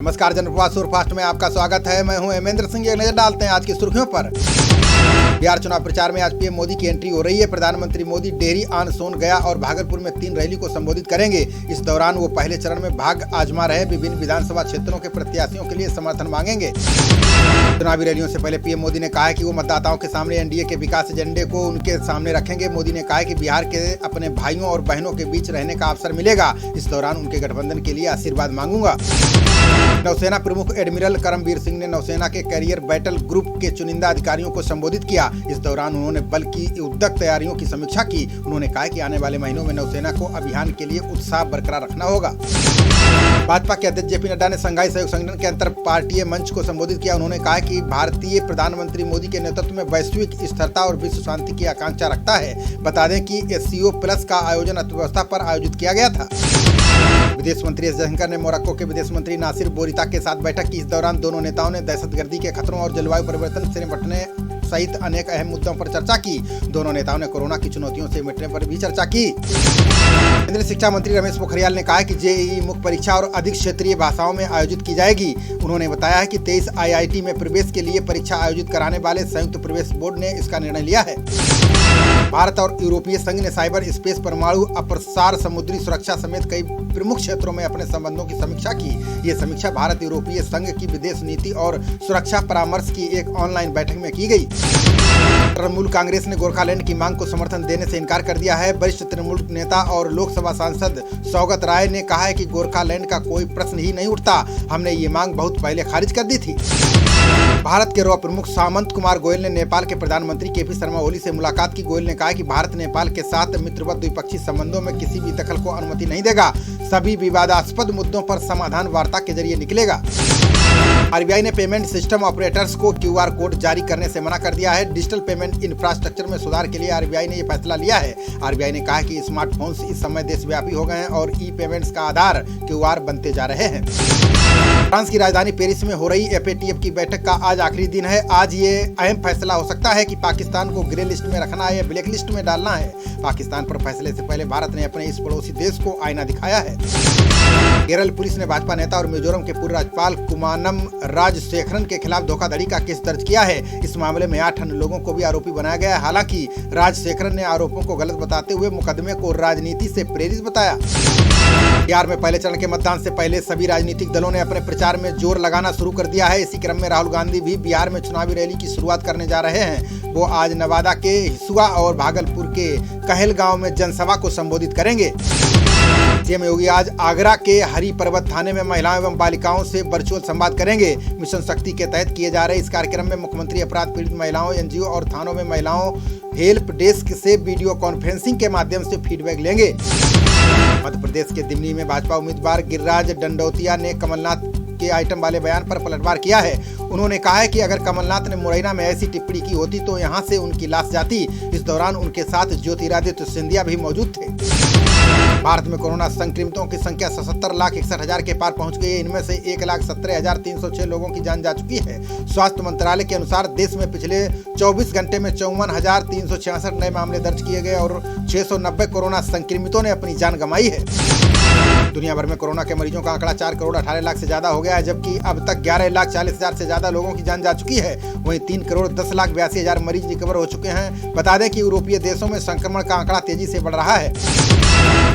नमस्कार, जनप्रवास सुपरफास्ट में आपका स्वागत है। मैं हूं हेमेंद्र सिंह। एक नजर डालते हैं आज की सुर्खियों पर। बिहार चुनाव प्रचार में आज पीएम मोदी की एंट्री हो रही है। प्रधानमंत्री मोदी डेहरी, आन सोन, गया और भागलपुर में 3 रैली को संबोधित करेंगे। इस दौरान वो पहले चरण में भाग आजमा रहे विभिन्न विधानसभा क्षेत्रों के प्रत्याशियों के लिए समर्थन मांगेंगे। चुनावी रैलियों से पहले पीएम मोदी ने कहा है कि वो मतदाताओं के सामने एनडीए के विकास एजेंडे को उनके सामने रखेंगे। मोदी ने कहा है कि बिहार के अपने भाइयों और बहनों के बीच रहने का अवसर मिलेगा। इस दौरान उनके गठबंधन के लिए आशीर्वाद मांगूंगा। नौसेना प्रमुख एडमिरल करमबीर सिंह ने नौसेना के कैरियर बैटल ग्रुप के चुनिंदा अधिकारियों को संबोधित किया। इस दौरान उन्होंने बल की युद्धक तैयारियों की समीक्षा की। उन्होंने कहा कि आने वाले महीनों में नौसेना को अभियान के लिए उत्साह बरकरार रखना होगा। भाजपा के अध्यक्ष जेपी नड्डा ने संघाई सहयोग संगठन के अंतर पार्टीय मंच को संबोधित किया। उन्होंने कहा कि भारतीय प्रधानमंत्री मोदी के नेतृत्व में वैश्विक स्थिरता और विश्व शांति की आकांक्षा रखता है। बता दें कि SCO+ का आयोजन अर्थव्यवस्था पर आयोजित किया गया था। विदेश मंत्री एस जयशंकर ने मोरक्को के विदेश मंत्री नासिर बोरिता के साथ बैठक की। इस दौरान दोनों नेताओं ने दहशतगर्दी के खतरों और जलवायु परिवर्तन से निपटने सहित अनेक अहम मुद्दों पर चर्चा की। दोनों नेताओं ने कोरोना की चुनौतियों से निपटने पर भी चर्चा की। केंद्रीय शिक्षा मंत्री रमेश पोखरियाल ने कहा है कि JEE मुख्य परीक्षा और अधिक क्षेत्रीय भाषाओं में आयोजित की जाएगी। उन्होंने बताया है कि 23 IIT में प्रवेश के लिए परीक्षा आयोजित कराने वाले संयुक्त प्रवेश बोर्ड ने इसका निर्णय लिया है। भारत और यूरोपीय संघ ने साइबर स्पेस, परमाणु अप्रसार, समुद्री सुरक्षा समेत कई प्रमुख क्षेत्रों में अपने संबंधों की समीक्षा की। ये समीक्षा भारत यूरोपीय संघ की विदेश नीति और सुरक्षा परामर्श की एक ऑनलाइन बैठक में की गई। तृणमूल कांग्रेस ने गोरखालैंड की मांग को समर्थन देने से इनकार कर दिया है। वरिष्ठ तृणमूल नेता और लोकसभा सांसद सौगत राय ने कहा है कि गोरखालैंड का कोई प्रश्न ही नहीं उठता। हमने ये मांग बहुत पहले खारिज कर दी थी। भारत के प्रमुख सामंत कुमार गोयल ने नेपाल के प्रधानमंत्री KP शर्मा ओली से मुलाकात की। गोयल ने कहा कि भारत नेपाल के साथ मित्रवत द्विपक्षीय संबंधों में किसी भी दखल को अनुमति नहीं देगा। सभी विवादास्पद मुद्दों पर समाधान वार्ता के जरिए निकलेगा। RBI ने पेमेंट सिस्टम ऑपरेटर्स को QR कोड जारी करने से मना कर दिया है। डिजिटल पेमेंट इंफ्रास्ट्रक्चर में सुधार के लिए RBI ने यह फैसला लिया है। RBI ने कहा है कि स्मार्टफोन्स इस समय देशव्यापी हो गए हैं और ई-पेमेंट्स का आधार QR बनते जा रहे हैं। फ्रांस की राजधानी पेरिस में हो रही FATF की बैठक का आज आखिरी दिन है। आज ये अहम फैसला हो सकता है कि पाकिस्तान को ग्रे लिस्ट में रखना है या ब्लैक लिस्ट में डालना है। पाकिस्तान पर फैसले से पहले भारत ने अपने इस पड़ोसी देश को आईना दिखाया है। केरल पुलिस ने भाजपा नेता और मिजोरम के पूर्व राज्यपाल कुमानम राजशेखरन के खिलाफ धोखाधड़ी का केस दर्ज किया है। इस मामले में 8 अन्य लोगों को भी आरोपी बनाया गया है। हालांकि राजशेखरन ने आरोपों को गलत बताते हुए मुकदमे को राजनीति से प्रेरित बताया। बिहार में पहले चरण के मतदान से पहले सभी राजनीतिक दलों ने अपने प्रचार में जोर लगाना शुरू कर दिया है। इसी क्रम में राहुल गांधी भी बिहार में चुनावी रैली की शुरुआत करने जा रहे हैं। वो आज नवादा के हिसुआ और भागलपुर के कहलगांव में जनसभा को संबोधित करेंगे। सीएम योगी आज आगरा के हरि पर्वत थाने में महिलाओं एवं बालिकाओं से वर्चुअल संवाद करेंगे। मिशन शक्ति के तहत किए जा रहे इस कार्यक्रम में मुख्यमंत्री अपराध पीड़ित महिलाओं, NGO और थानों में महिलाओं हेल्प डेस्क से वीडियो कॉन्फ्रेंसिंग के माध्यम से फीडबैक लेंगे। मध्य प्रदेश के दिमनी में भाजपा उम्मीदवार गिरिराज दंडौतिया ने कमलनाथ के आइटम वाले बयान पर पलटवार किया है। उन्होंने कहा है कि अगर कमलनाथ ने मुरैना में ऐसी टिप्पणी की होती तो यहां से उनकी लाश जाती। इस दौरान उनके साथ ज्योतिरादित्य सिंधिया भी मौजूद थे। भारत में कोरोना संक्रमितों की संख्या 77,61,000 के पार पहुंच गई है। इनमें से 1,17,306 लोगों की जान जा चुकी है। स्वास्थ्य मंत्रालय के अनुसार देश में पिछले 24 घंटे में 54,366 नए मामले दर्ज किए गए और 690 कोरोना संक्रमितों ने अपनी जान गंवाई है। दुनिया भर में कोरोना के मरीजों का आंकड़ा 4 करोड़ 18 लाख से ज्यादा हो गया है, जबकि अब तक 11,40,000 से ज्यादा लोगों की जान जा चुकी है। वहीं 3 करोड़ 10,82,000 मरीज रिकवर हो चुके हैं। बता दें कि यूरोपीय देशों में संक्रमण का आंकड़ा तेजी से बढ़ रहा है।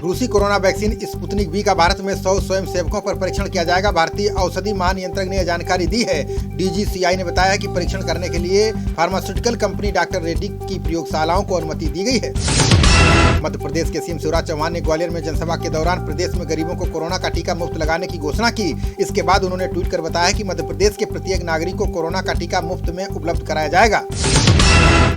रूसी कोरोना वैक्सीन स्पुतनिक V का भारत में 100 स्वयंसेवकों पर परीक्षण किया जाएगा। भारतीय औषधि महानियंत्रक ने यह जानकारी दी है। DGCI ने बताया कि परीक्षण करने के लिए फार्मास्यूटिकल कंपनी डॉक्टर रेड्डी की प्रयोगशालाओं को अनुमति दी गई है। मध्य प्रदेश के CM शिवराज चौहान ने ग्वालियर में जनसभा के दौरान प्रदेश में गरीबों को कोरोना का टीका मुफ्त लगाने की घोषणा की। इसके बाद उन्होंने ट्वीट कर बताया कि मध्य प्रदेश के प्रत्येक नागरिक को कोरोना का टीका मुफ्त में उपलब्ध कराया जाएगा।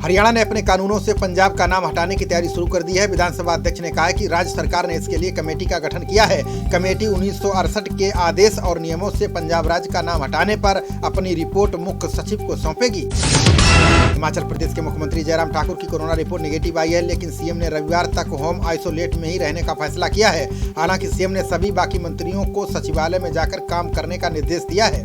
हरियाणा ने अपने कानूनों से पंजाब का नाम हटाने की तैयारी शुरू कर दी है। विधानसभा अध्यक्ष ने कहा है कि राज्य सरकार ने इसके लिए कमेटी का गठन किया है। कमेटी 1968 के आदेश और नियमों से पंजाब राज्य का नाम हटाने पर अपनी रिपोर्ट मुख्य सचिव को सौंपेगी। हिमाचल प्रदेश के मुख्यमंत्री जयराम ठाकुर की कोरोना रिपोर्ट नेगेटिव आई है, लेकिन सीएम ने रविवार तक होम आइसोलेट में ही रहने का फैसला किया है। हालांकि सीएम ने सभी बाकी मंत्रियों को सचिवालय में जाकर काम करने का निर्देश दिया है।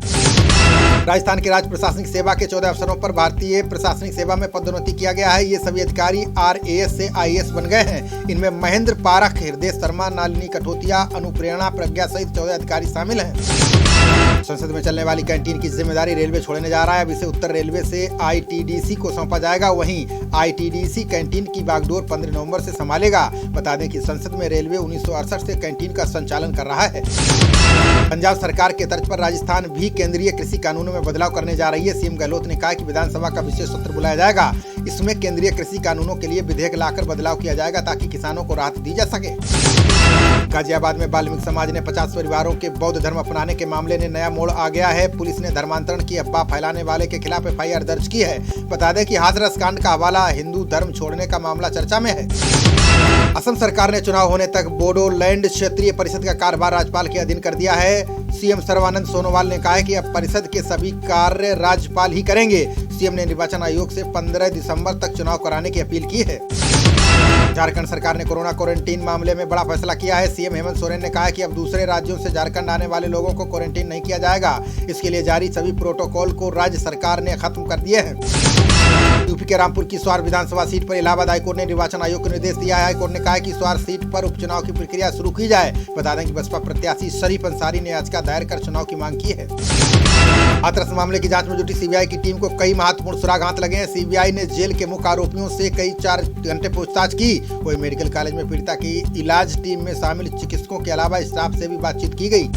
राजस्थान की राज्य प्रशासनिक सेवा के 14 अफसरों पर भारतीय प्रशासनिक सेवा में पदोन्नति किया गया है। ये सभी अधिकारी RAS से IAS बन गए हैं। इनमें महेंद्र पारख, हृदय शर्मा, नालिनी कठोतिया, अनुप्रेरणा प्रज्ञा सहित 14 अधिकारी शामिल हैं। संसद में चलने वाली कैंटीन की जिम्मेदारी रेलवे छोड़ने जा रहा है। अब इसे उत्तर रेलवे से ITDC को सौंपा जाएगा। वहीं ITDC कैंटीन की बागडोर 15 नवंबर से संभालेगा। बता दें कि संसद में रेलवे 1968 से कैंटीन का संचालन कर रहा है। पंजाब सरकार के तर्ज पर राजस्थान भी केंद्रीय कृषि कानूनों में बदलाव करने जा रही है। सीएम गहलोत ने कहा कि विधानसभा का विशेष सत्र बुलाया जाएगा। इसमें केंद्रीय कृषि कानूनों के लिए विधेयक लाकर बदलाव किया जाएगा ताकि किसानों को राहत दी जा सके। गाजियाबाद में वाल्मीकि समाज ने 50 परिवारों के बौद्ध धर्म अपनाने के मामले में नया मोड़ आ गया है। पुलिस ने धर्मांतरण की अफवाह फैलाने वाले के खिलाफ FIR दर्ज की है। बता दें कि हाथरस कांड का हवाला हिंदू धर्म छोड़ने का मामला चर्चा में है। असम सरकार ने चुनाव होने तक बोडोलैंड क्षेत्रीय परिषद का कार्यभार राज्यपाल के अधीन कर दिया है। सीएम सर्बानंद सोनोवाल ने कहा है कि अब परिषद के सभी कार्य राज्यपाल ही करेंगे। सीएम ने निर्वाचन आयोग से 15 दिसंबर तक चुनाव कराने की अपील की है। झारखंड सरकार ने कोरोना क्वारंटीन मामले में बड़ा फैसला किया है। सीएम हेमंत सोरेन ने कहा है कि अब दूसरे राज्यों से झारखंड आने वाले लोगों को क्वारंटीन नहीं किया जाएगा। इसके लिए जारी सभी प्रोटोकॉल को राज्य सरकार ने खत्म कर दिए हैं। यूपी के रामपुर की स्वार विधानसभा सीट पर इलाहाबाद हाईकोर्ट ने निर्वाचन आयोग को निर्देश दिया है। हाईकोर्ट ने कहा है कि स्वार सीट पर उपचुनाव की प्रक्रिया शुरू की जाए। बता दें कि बसपा प्रत्याशी शरीफ अंसारी ने याचिका दायर कर चुनाव की मांग की है। हाथरस मामले की जांच में जुटी सीबीआई की टीम को कई महत्वपूर्ण सुराग हाथ लगे हैं। सीबीआई ने जेल के मुख्य आरोपियों से कई 4 घंटे पूछताछ की। वही मेडिकल कॉलेज में पीड़िता की इलाज टीम में शामिल चिकित्सकों के अलावा स्टाफ से भी बातचीत की गई।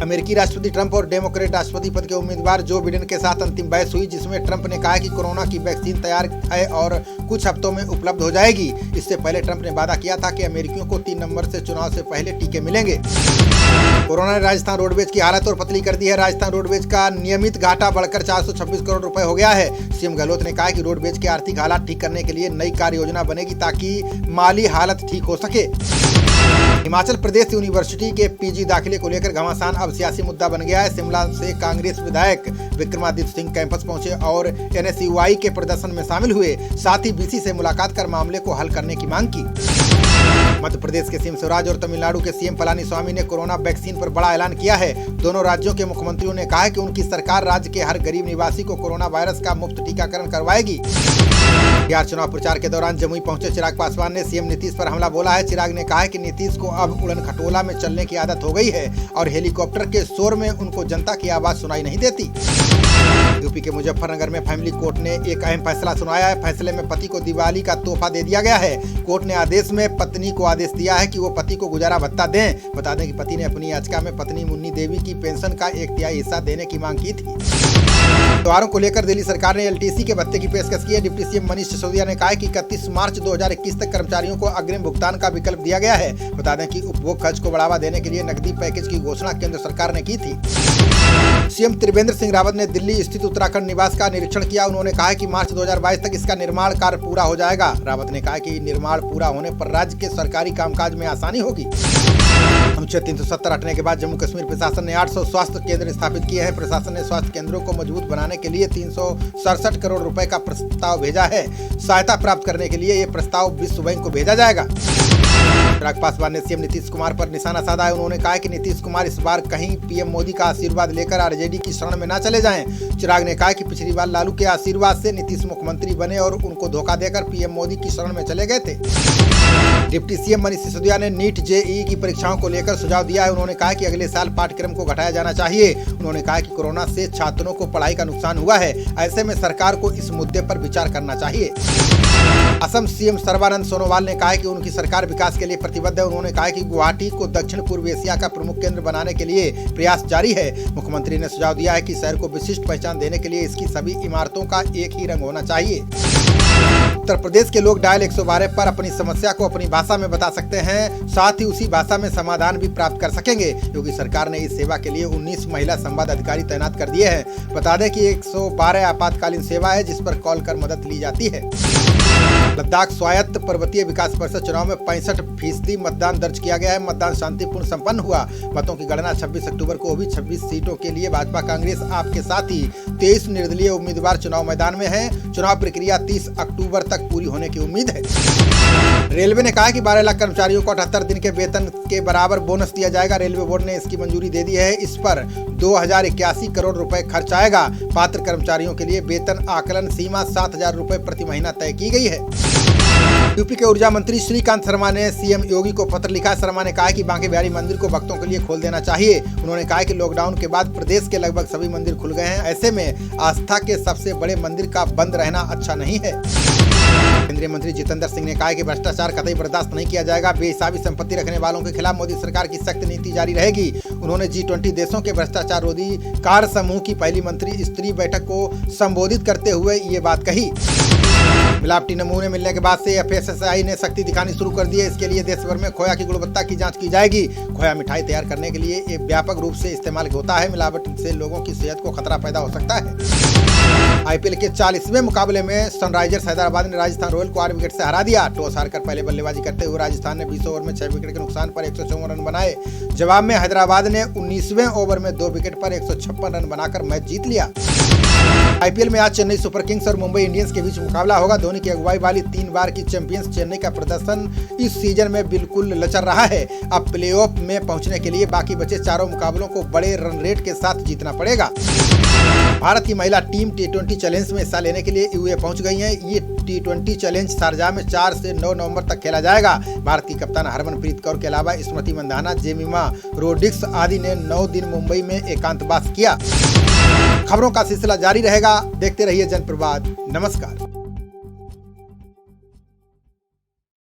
अमेरिकी राष्ट्रपति ट्रंप और डेमोक्रेट राष्ट्रपति पद के उम्मीदवार जो बिडेन के साथ अंतिम बहस हुई, जिसमें ट्रंप ने कहा कि कोरोना की वैक्सीन तैयार है और कुछ हफ्तों में उपलब्ध हो जाएगी। इससे पहले ट्रंप ने वादा किया था कि अमेरिकियों को 3 नवंबर से चुनाव से पहले टीके मिलेंगे। कोरोना ने राजस्थान रोडवेज की हालत और पतली कर दी है। राजस्थान रोडवेज का नियमित घाटा बढ़कर 426 करोड़ रुपए हो गया है। सीएम गहलोत ने कहा कि रोडवेज की आर्थिक हालात ठीक करने के लिए नई कार्य योजना बनेगी ताकि माली हालत ठीक हो सके। हिमाचल प्रदेश यूनिवर्सिटी के PG दाखिले को लेकर घमासान अब सियासी मुद्दा बन गया है। शिमला से कांग्रेस विधायक विक्रमादित्य सिंह कैंपस पहुंचे और NSUI के प्रदर्शन में शामिल हुए। साथ ही BC से मुलाकात कर मामले को हल करने की मांग की। मध्य प्रदेश के सीएम शिवराज और तमिलनाडु के सीएम पलानीस्वामी ने कोरोना वैक्सीन पर बड़ा ऐलान किया है। दोनों राज्यों के मुख्यमंत्रियों ने कहा है कि उनकी सरकार राज्य के हर गरीब निवासी को कोरोना वायरस का मुफ्त टीकाकरण करवाएगी। बिहार चुनाव प्रचार के दौरान जमुई पहुंचे चिराग पासवान ने सीएम नीतीश पर हमला बोला है। चिराग ने कहा है कि नीतीश को अब उड़न खटोला में चलने की आदत हो गई है और हेलीकॉप्टर के शोर में उनको जनता की आवाज सुनाई नहीं देती। यूपी के मुजफ्फरनगर में फैमिली कोर्ट ने एक अहम फैसला सुनाया है। फैसले में पति को दिवाली का तोहफा दे दिया गया है। कोर्ट ने आदेश में पत्नी को आदेश दिया है कि वो पति को गुजारा भत्ता दें। बता दें कि पति ने अपनी याचिका में पत्नी मुन्नी देवी की पेंशन का 1/3 हिस्सा देने की मांग की थी। त्योहारों को लेकर दिल्ली सरकार ने LTC के भत्ते की पेशकश की है। डिप्टी सीएम मनीष सिसोदिया ने कहा है कि 31 मार्च 2021 तक कर्मचारियों को अग्रिम भुगतान का विकल्प दिया गया है। बता दें कि उपभोग खर्च को बढ़ावा देने के लिए नकदी पैकेज की घोषणा केंद्र सरकार ने की थी। सीएम त्रिवेंद्र सिंह रावत ने दिल्ली स्थित उत्तराखंड निवास का निरीक्षण किया। उन्होंने कहा कि मार्च 2022 तक इसका निर्माण कार्य पूरा हो जाएगा। रावत ने कहा कि निर्माण पूरा होने पर राज्य के सरकारी कामकाज में आसानी होगी। अनुच्छेद 370 हटने के बाद जम्मू कश्मीर प्रशासन ने 800 स्वास्थ्य केंद्र स्थापित किए हैं। प्रशासन ने स्वास्थ्य केंद्रों को मजबूत बनाने के लिए 367 करोड़ रुपए का प्रस्ताव भेजा है। सहायता प्राप्त करने के लिए ये प्रस्ताव विश्व बैंक को भेजा जाएगा। चिराग पासवान ने सीएम नीतीश कुमार पर निशाना साधा है। उन्होंने कहा कि नीतीश कुमार इस बार कहीं पीएम मोदी का आशीर्वाद लेकर RJD की शरण में न चले जाएं। चिराग ने कहा कि पिछली बार लालू के आशीर्वाद से नीतीश मुख्यमंत्री बने और उनको धोखा देकर पीएम मोदी की शरण में चले गए थे। डिप्टी सीएम मनीष सिसोदिया ने नीट JEE की परीक्षाओं को लेकर सुझाव दिया है। उन्होंने कहा कि अगले साल पाठ्यक्रम को घटाया जाना चाहिए। उन्होंने कहा कि कोरोना से छात्रों को पढ़ाई का नुकसान हुआ है। ऐसे में सरकार को इस मुद्दे पर विचार करना चाहिए। असम सीएम सर्बानंद सोनोवाल ने कहा है कि उनकी सरकार विकास के लिए प्रतिबद्ध है। उन्होंने कहा है कि गुवाहाटी को दक्षिण पूर्व एशिया का प्रमुख केंद्र बनाने के लिए प्रयास जारी है। मुख्यमंत्री ने सुझाव दिया है कि शहर को विशिष्ट पहचान देने के लिए इसकी सभी इमारतों का एक ही रंग होना चाहिए। उत्तर प्रदेश के लोग डायल 112 पर अपनी समस्या को अपनी भाषा में बता सकते हैं। साथ ही उसी भाषा में समाधान भी प्राप्त कर सकेंगे। योगी सरकार ने इस सेवा के लिए 19 महिला संवाद अधिकारी तैनात कर दिए हैं। बता दें कि 112 आपातकालीन सेवा है जिस पर कॉल कर मदद ली जाती है। लद्दाख स्वायत्त पर्वतीय विकास परिषद चुनाव में 65% मतदान दर्ज किया गया है। मतदान शांतिपूर्ण संपन्न हुआ। मतों की गणना 26 अक्टूबर को होगी। 26 सीटों के लिए भाजपा, कांग्रेस, आप के साथ ही 23 निर्दलीय उम्मीदवार चुनाव मैदान में हैं। चुनाव प्रक्रिया 30 अक्टूबर तक पूरी होने की उम्मीद है। रेलवे ने कहा है कि 12 लाख कर्मचारियों को 78 दिन के वेतन के बराबर बोनस दिया जाएगा। रेलवे बोर्ड ने इसकी मंजूरी दे दी है। इस पर 2081 करोड़ रुपए खर्च आएगा। पात्र कर्मचारियों के लिए वेतन आकलन सीमा 7,000 रुपए प्रति महीना तय की गई है। यूपी के ऊर्जा मंत्री श्रीकांत शर्मा ने सीएम योगी को पत्र लिखा। शर्मा ने कहा कि बांके बिहारी मंदिर को भक्तों के लिए खोल देना चाहिए। उन्होंने कहा कि लॉकडाउन के बाद प्रदेश के लगभग सभी मंदिर खुल गए हैं। ऐसे में आस्था के सबसे बड़े मंदिर का बंद रहना अच्छा नहीं है। केंद्रीय मंत्री जितेंद्र सिंह ने कहा कि भ्रष्टाचार कतई बर्दाश्त नहीं किया जाएगा। बेहिसाबी संपत्ति रखने वालों के खिलाफ मोदी सरकार की सख्त नीति जारी रहेगी। उन्होंने G20 देशों के भ्रष्टाचार रोधी कार्य समूह की पहली मंत्री स्तरीय बैठक को संबोधित करते हुए ये बात कही। मिलावटी नमूने मिलने के बाद से FSSAI ने सख्ती दिखानी शुरू कर दी है। इसके लिए देश भर में खोया की गुणवत्ता की जांच की जाएगी। खोया मिठाई तैयार करने के लिए ये व्यापक रूप से इस्तेमाल होता है। मिलावट से लोगों की सेहत को खतरा पैदा हो सकता है। IPL के 40वें मुकाबले में सनराइजर्स हैदराबाद ने राजस्थान रॉयल को 8 विकेट से हरा दिया। टॉस हारकर पहले बल्लेबाजी करते हुए राजस्थान ने 20 ओवर में 6 विकेट के नुकसान पर 154 रन बनाए। जवाब में हैदराबाद ने 19वें ओवर में 2 विकेट पर 156 रन बनाकर मैच जीत लिया। IPL में आज चेन्नई सुपर किंग्स और मुंबई इंडियंस के बीच मुकाबला होगा। धोनी की अगुवाई वाली 3 बार की चैंपियंस चेन्नई का प्रदर्शन इस सीजन में बिल्कुल लचर रहा है। अब प्लेऑफ में पहुंचने के लिए बाकी बचे चारों मुकाबलों को बड़े रन रेट के साथ जीतना पड़ेगा। भारत की महिला टीम T20 चैलेंज में हिस्सा लेने के लिए UAE पहुंच गई है। ये T20 चैलेंज शारजाह में 4 से 9 नवंबर तक खेला जाएगा। भारत की कप्तान हरमनप्रीत कौर के अलावा स्मृति मंधाना, जेमिमा रोड्रिग्स आदि ने 9 दिन मुंबई में एकांतवास किया। खबरों का सिलसिला जारी रहेगा। देखते रहिए जनप्रवाद। नमस्कार।